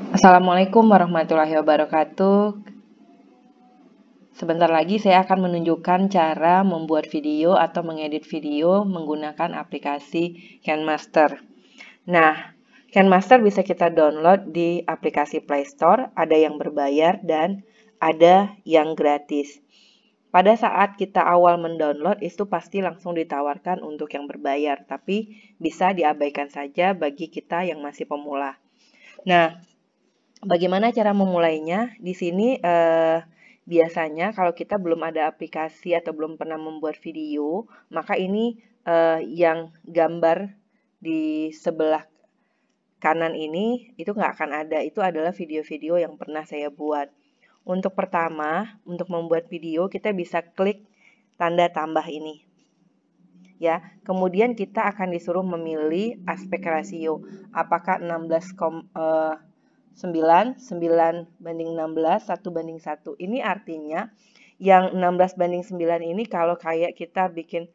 Assalamualaikum warahmatullahi wabarakatuh. Sebentar lagi saya akan menunjukkan cara membuat video atau mengedit video menggunakan aplikasi KineMaster. Nah, KineMaster bisa kita download di aplikasi Play Store, ada yang berbayar dan ada yang gratis. Pada saat kita awal mendownload itu pasti langsung ditawarkan untuk yang berbayar, tapi bisa diabaikan saja bagi kita yang masih pemula. Nah, bagaimana cara memulainya? Di sini biasanya kalau kita belum ada aplikasi atau belum pernah membuat video, maka ini yang gambar di sebelah kanan ini itu nggak akan ada. Itu adalah video-video yang pernah saya buat. Untuk pertama, untuk membuat video kita bisa klik tanda tambah ini. Ya, kemudian kita akan disuruh memilih aspek rasio. Apakah 9:1 banding 1. Ini artinya yang 16:9 ini kalau kayak kita bikin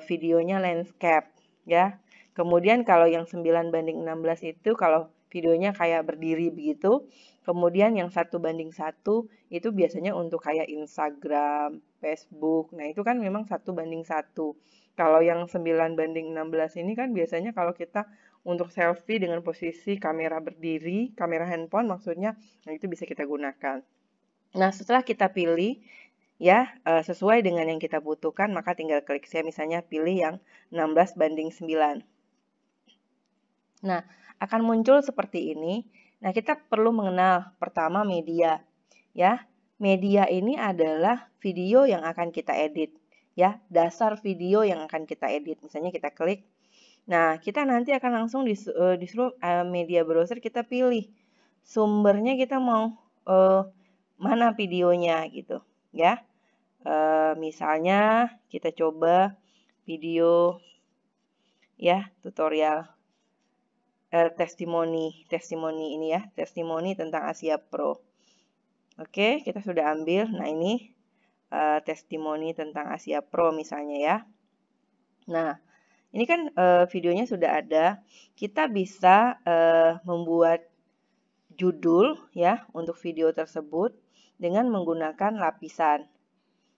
videonya landscape ya. Kemudian kalau yang 9:16 itu kalau videonya kayak berdiri begitu. Kemudian yang 1:1 itu biasanya untuk kayak Instagram, Facebook. Nah, itu kan memang 1:1. Kalau yang 9:16 ini kan biasanya kalau kita untuk selfie dengan posisi kamera berdiri, kamera handphone maksudnya, nah itu bisa kita gunakan. Nah, setelah kita pilih ya sesuai dengan yang kita butuhkan, maka tinggal klik. Saya misalnya pilih yang 16:9. Nah, akan muncul seperti ini. Nah, kita perlu mengenal pertama media ya. Media ini adalah video yang akan kita edit ya, dasar video yang akan kita edit. Misalnya kita klik. Nah, kita nanti akan langsung disuruh media browser kita pilih. Sumbernya kita mau mana videonya gitu ya. Misalnya kita coba video ya tutorial testimoni ini ya, testimoni tentang Asia Pro. Oke, kita sudah ambil. Nah, ini testimoni tentang Asia Pro misalnya ya. Nah, ini kan videonya sudah ada. Kita bisa membuat judul ya untuk video tersebut dengan menggunakan lapisan.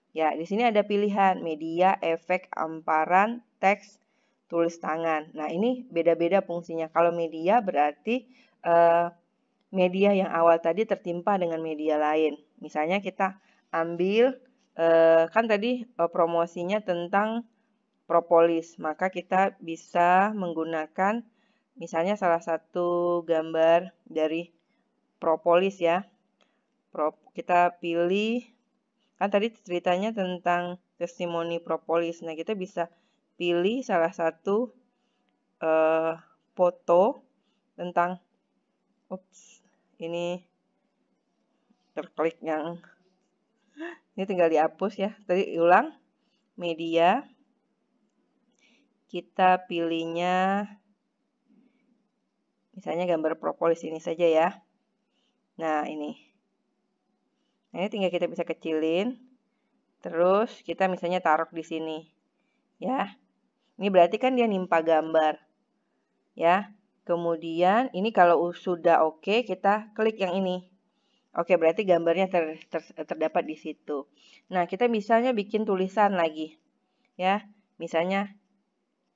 Ya, di sini ada pilihan media, efek, amparan, teks, tulis tangan. Nah, ini beda-beda fungsinya. Kalau media berarti media yang awal tadi tertimpa dengan media lain. Misalnya kita ambil kan tadi promosinya tentang propolis, maka kita bisa menggunakan misalnya salah satu gambar dari propolis ya. Kita pilih, kan tadi ceritanya tentang testimoni propolis. Nah, kita bisa pilih salah satu foto tentang, ini terklik yang, ini tinggal dihapus ya. Tadi ulang, media, kita pilihnya, misalnya gambar propolis ini saja ya. Nah, ini. Nah, ini tinggal kita bisa kecilin. Terus kita misalnya taruh di sini. Ya. Ini berarti kan dia nimpa gambar. Ya. Kemudian ini kalau sudah oke, kita klik yang ini. Oke, berarti gambarnya terdapat di situ. Nah, kita misalnya bikin tulisan lagi. Ya. Misalnya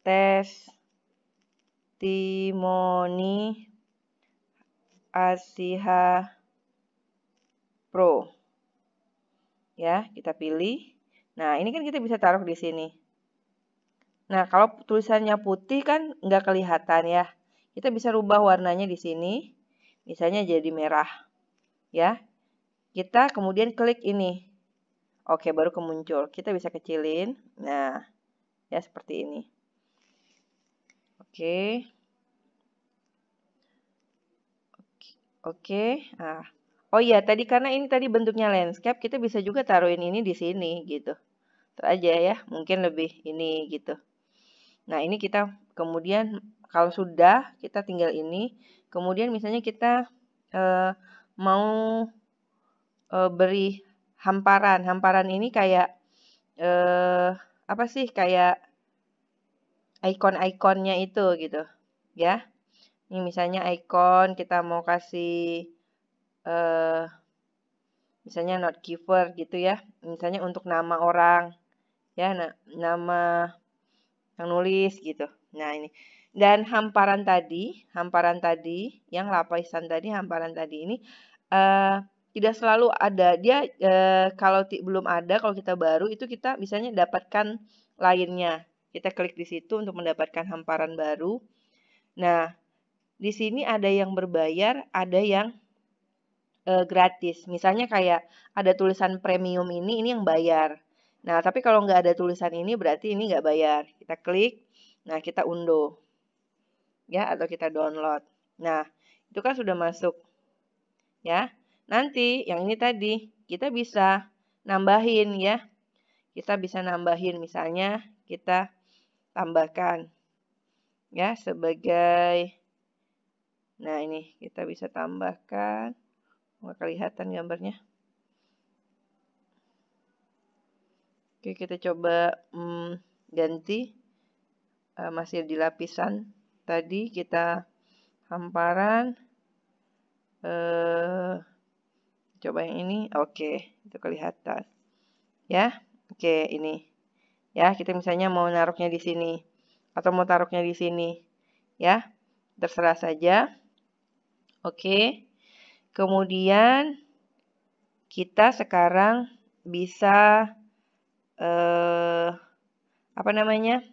testimoni Asia Pro. Ya, kita pilih. Nah, ini kan kita bisa taruh di sini. Nah, kalau tulisannya putih kan nggak kelihatan ya. Kita bisa rubah warnanya di sini. Misalnya jadi merah. Ya. Kita kemudian klik ini. Oke, baru kemuncul. Kita bisa kecilin. Nah, ya seperti ini. Oke. Oke. Nah. Oh iya, tadi karena ini tadi bentuknya landscape, kita bisa juga taruhin ini di sini gitu. Itu aja ya, mungkin lebih ini gitu. Nah, ini kita kemudian kalau sudah, kita tinggal ini. Kemudian misalnya kita mau beri hamparan. Hamparan ini kayak apa sih? Kayak ikon-ikonnya itu gitu. Ya. Ini misalnya ikon kita mau kasih misalnya note giver gitu ya. Misalnya untuk nama orang ya, nama yang nulis gitu. Nah, ini. Dan hamparan tadi yang lapisan tadi, hamparan tadi ini tidak selalu ada. Dia kalau belum ada, kalau kita baru itu kita misalnya dapatkan lainnya. Kita klik di situ untuk mendapatkan hamparan baru. Nah, di sini ada yang berbayar, ada yang gratis. Misalnya kayak ada tulisan premium ini yang bayar. Nah, tapi kalau nggak ada tulisan ini berarti ini nggak bayar. Kita klik, nah kita unduh. Ya, atau kita download. Nah, itu kan sudah masuk. Ya, nanti yang ini tadi, kita bisa nambahin ya. Kita bisa nambahin, misalnya kita tambahkan. Ya, sebagai, nah ini kita bisa tambahkan. Nggak kelihatan gambarnya. Oke, kita coba ganti. Masih di lapisan tadi, kita hamparan. Coba yang ini. Oke, itu kelihatan. Ya, oke ini. Ya, kita misalnya mau naruhnya di sini. Atau mau taruhnya di sini. Ya, terserah saja. Oke. Kemudian kita sekarang bisa apa namanya?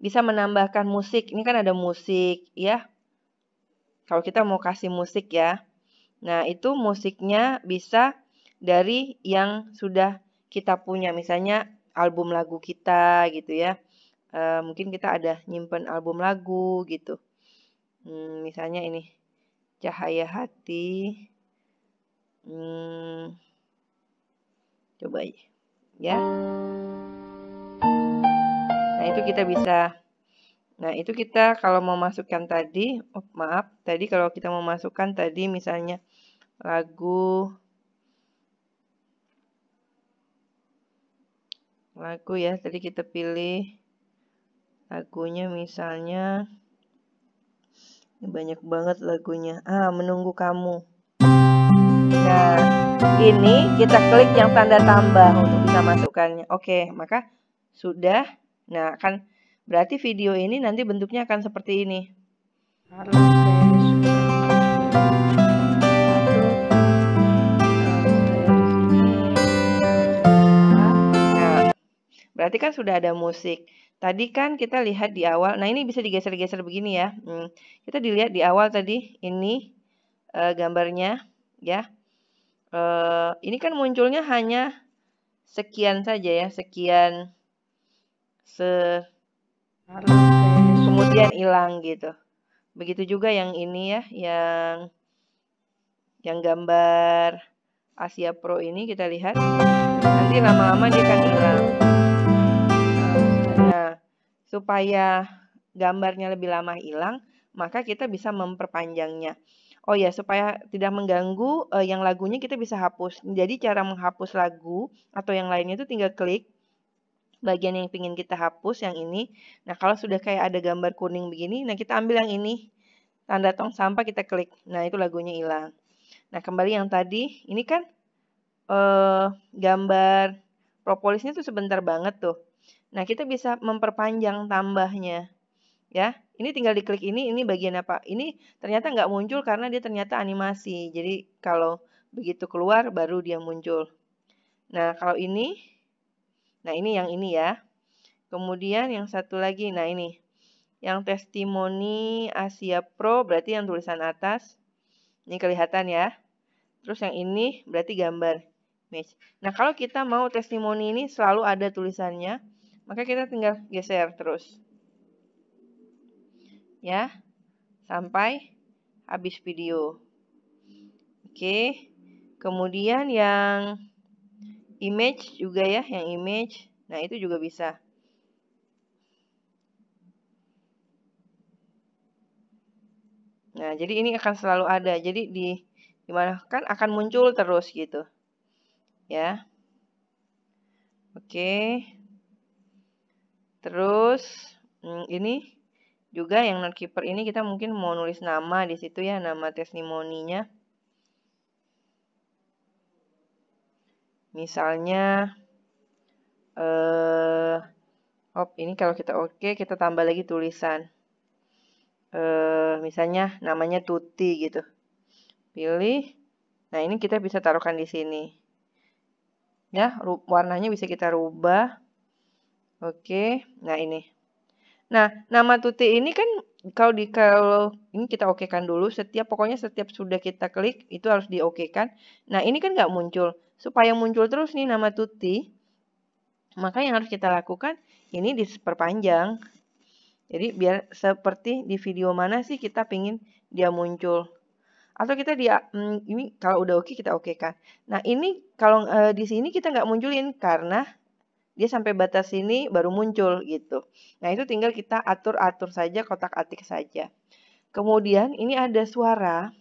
Bisa menambahkan musik. Ini kan ada musik ya. Kalau kita mau kasih musik ya. Nah, itu musiknya bisa dari yang sudah kita punya. Misalnya album lagu kita gitu ya. Mungkin kita ada nyimpen album lagu gitu. Misalnya ini Cahaya Hati. Coba ya. Nah, itu kita bisa. Nah, itu kita kalau mau masukkan tadi, maaf, tadi kalau kita mau masukkan tadi misalnya lagu ya, tadi kita pilih lagunya misalnya, ini banyak banget lagunya. Menunggu Kamu. Nah, ini kita klik yang tanda tambah untuk bisa masukkannya. Oke, maka sudah. Nah, kan berarti video ini nanti bentuknya akan seperti ini. Nah, berarti kan sudah ada musik. Tadi kan kita lihat di awal. Nah, ini bisa digeser-geser begini ya. Kita dilihat di awal tadi ini gambarnya ya. Ini kan munculnya hanya sekian saja ya, sekian kemudian hilang gitu. Begitu juga yang ini ya, yang gambar Asia Pro ini kita lihat. Nanti lama-lama dia akan hilang. Nah, supaya gambarnya lebih lama hilang, maka kita bisa memperpanjangnya. Oh ya, supaya tidak mengganggu yang lagunya kita bisa hapus. Jadi cara menghapus lagu atau yang lainnya itu tinggal klik bagian yang ingin kita hapus yang ini. Nah, kalau sudah kayak ada gambar kuning begini, nah kita ambil yang ini. Tanda tong sampah kita klik. Nah, itu lagunya hilang. Nah, kembali yang tadi, ini kan gambar propolisnya tuh sebentar banget tuh. Nah, kita bisa memperpanjang tambahnya. Ya, ini tinggal diklik ini bagian apa? Ini ternyata nggak muncul karena dia ternyata animasi. Jadi, kalau begitu keluar baru dia muncul. Nah, kalau ini, nah ini yang ini ya. Kemudian yang satu lagi, nah ini. Yang testimoni Asia Pro berarti yang tulisan atas. Ini kelihatan ya. Terus yang ini berarti gambar. Nah, kalau kita mau testimoni ini selalu ada tulisannya, maka kita tinggal geser terus. Ya, sampai habis video. Oke. Kemudian yang image juga ya, yang image. Nah, itu juga bisa. Nah, jadi ini akan selalu ada. Jadi dimana kan akan muncul terus gitu. Ya. Oke. Terus ini juga yang note keeper ini kita mungkin mau nulis nama di situ ya, nama testimoninya. Misalnya, ini kalau kita oke, kita tambah lagi tulisan. Misalnya namanya Tuti gitu. Pilih. Nah, ini kita bisa taruhkan di sini. Ya, warnanya bisa kita rubah. Oke, nah ini. Nah, nama Tuti ini kan kalau ini kita okekan dulu, pokoknya setiap sudah kita klik itu harus diokekan. Nah, ini kan nggak muncul. Supaya muncul terus nih nama Tuti, maka yang harus kita lakukan ini diperpanjang. Jadi biar seperti di video mana sih kita pingin dia muncul. Atau kita ini kalau udah oke kita okekan. Nah, ini kalau di sini kita nggak munculin karena dia sampai batas sini baru muncul gitu. Nah, itu tinggal kita atur-atur saja, kotak-atik saja. Kemudian ini ada suara.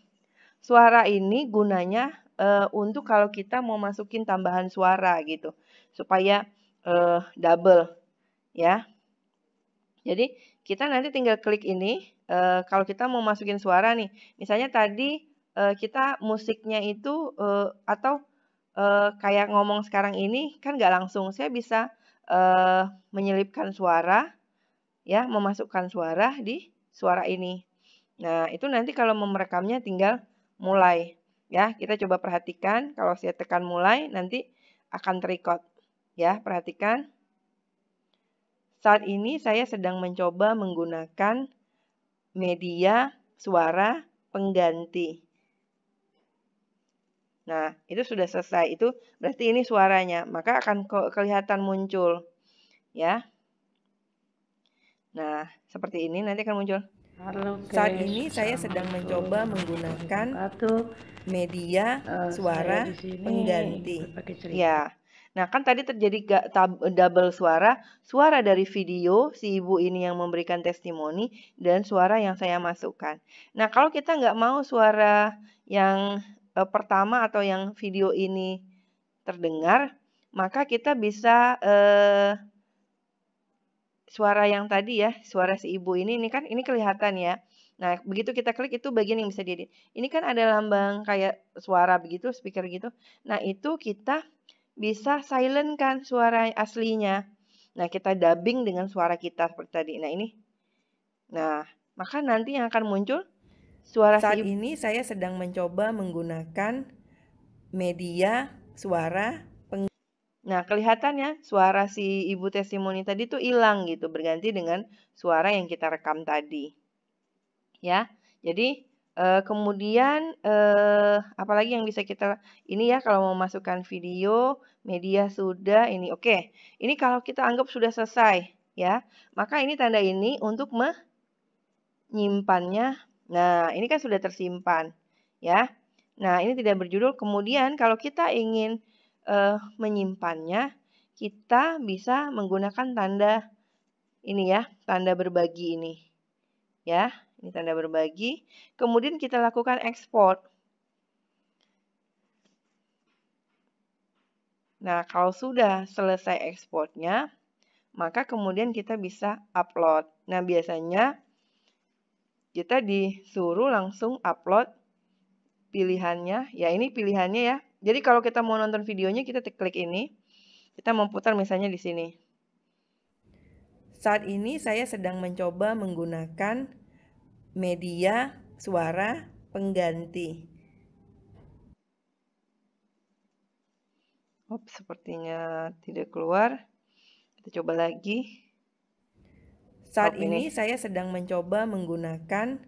Suara ini gunanya untuk kalau kita mau masukin tambahan suara gitu. Supaya double ya. Jadi kita nanti tinggal klik ini. Kalau kita mau masukin suara nih. Misalnya tadi kita musiknya itu atau kayak ngomong sekarang ini kan nggak langsung. Saya bisa menyelipkan suara, ya, memasukkan suara di suara ini. Nah, itu nanti kalau merekamnya tinggal mulai. Ya, kita coba perhatikan. Kalau saya tekan mulai, nanti akan terrecord. Ya, perhatikan. Saat ini saya sedang mencoba menggunakan media suara pengganti. Nah, itu sudah selesai. Itu berarti ini suaranya. Maka akan kelihatan muncul. Ya. Nah, seperti ini nanti akan muncul. Halo guys, Saat ini saya sedang mencoba menggunakan media suara pengganti. Ya. Nah, kan tadi terjadi double suara dari video si ibu ini yang memberikan testimoni dan suara yang saya masukkan. Nah, kalau kita nggak mau suara yang pertama atau yang video ini terdengar, maka kita bisa suara yang tadi ya, suara si ibu ini kan ini kelihatan ya. Nah, begitu kita klik itu bagian yang bisa diedit. Ini kan ada lambang kayak suara begitu, speaker gitu. Nah, itu kita bisa silent kan suara aslinya. Nah, kita dubbing dengan suara kita seperti tadi. Nah, ini. Nah, maka nanti yang akan muncul suara Saat si ibu. ini saya sedang mencoba menggunakan media suara. Nah, kelihatannya suara si ibu testimoni tadi tuh hilang gitu, berganti dengan suara yang kita rekam tadi. Ya, jadi kemudian apalagi yang bisa kita ini ya kalau mau masukkan video, media sudah ini oke. Ini kalau kita anggap sudah selesai ya, maka ini tanda ini untuk menyimpannya. Nah, ini kan sudah tersimpan ya. Nah, ini tidak berjudul. Kemudian kalau kita ingin menyimpannya, kita bisa menggunakan tanda ini ya, tanda berbagi ini. Ya, ini tanda berbagi. Kemudian kita lakukan ekspor. Nah, kalau sudah selesai ekspornya, maka kemudian kita bisa upload. Nah, biasanya kita disuruh langsung upload pilihannya. Ya, ini pilihannya ya. Jadi kalau kita mau nonton videonya, kita klik ini. Kita mau putar misalnya di sini. Saat ini saya sedang mencoba menggunakan media suara pengganti. Sepertinya tidak keluar. Kita coba lagi. Saat ini saya sedang mencoba menggunakan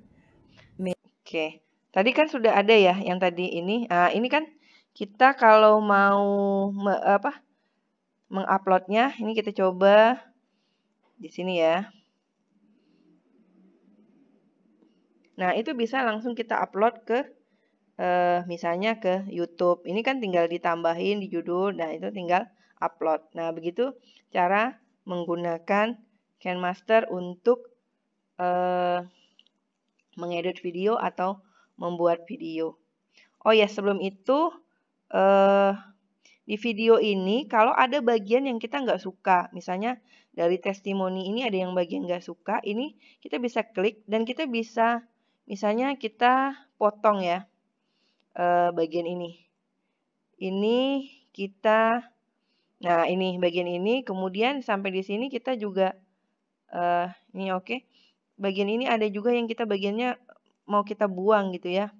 Oke. Tadi kan sudah ada ya yang tadi ini. Nah, ini kan kita kalau mau menguploadnya, ini kita coba di sini ya. Nah, itu bisa langsung kita upload ke misalnya ke YouTube. Ini kan tinggal ditambahin di judul, nah itu tinggal upload. Nah, begitu cara menggunakan KineMaster untuk mengedit video atau membuat video. Oh ya, sebelum itu di video ini kalau ada bagian yang kita nggak suka, misalnya dari testimoni ini ada yang bagian nggak suka, ini kita bisa klik dan kita bisa misalnya kita potong ya bagian ini. Ini kita, nah ini bagian ini, kemudian sampai di sini kita juga, ini oke. Bagian ini ada juga yang kita bagiannya mau kita buang gitu ya.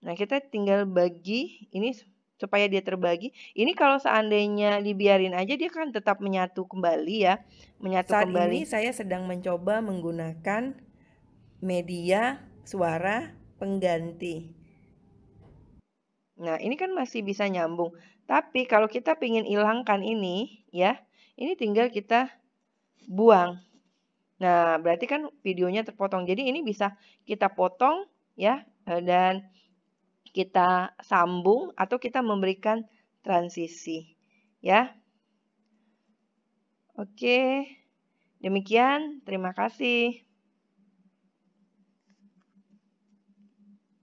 Nah, kita tinggal bagi ini supaya dia terbagi. Ini kalau seandainya dibiarin aja dia kan tetap menyatu kembali ya, menyatu Saat kembali. ini saya sedang mencoba menggunakan media suara pengganti. Nah, ini kan masih bisa nyambung. Tapi kalau kita ingin hilangkan ini ya, ini tinggal kita buang. Nah, berarti kan videonya terpotong. Jadi ini bisa kita potong ya, dan kita sambung atau kita memberikan transisi ya. Oke. Demikian, terima kasih.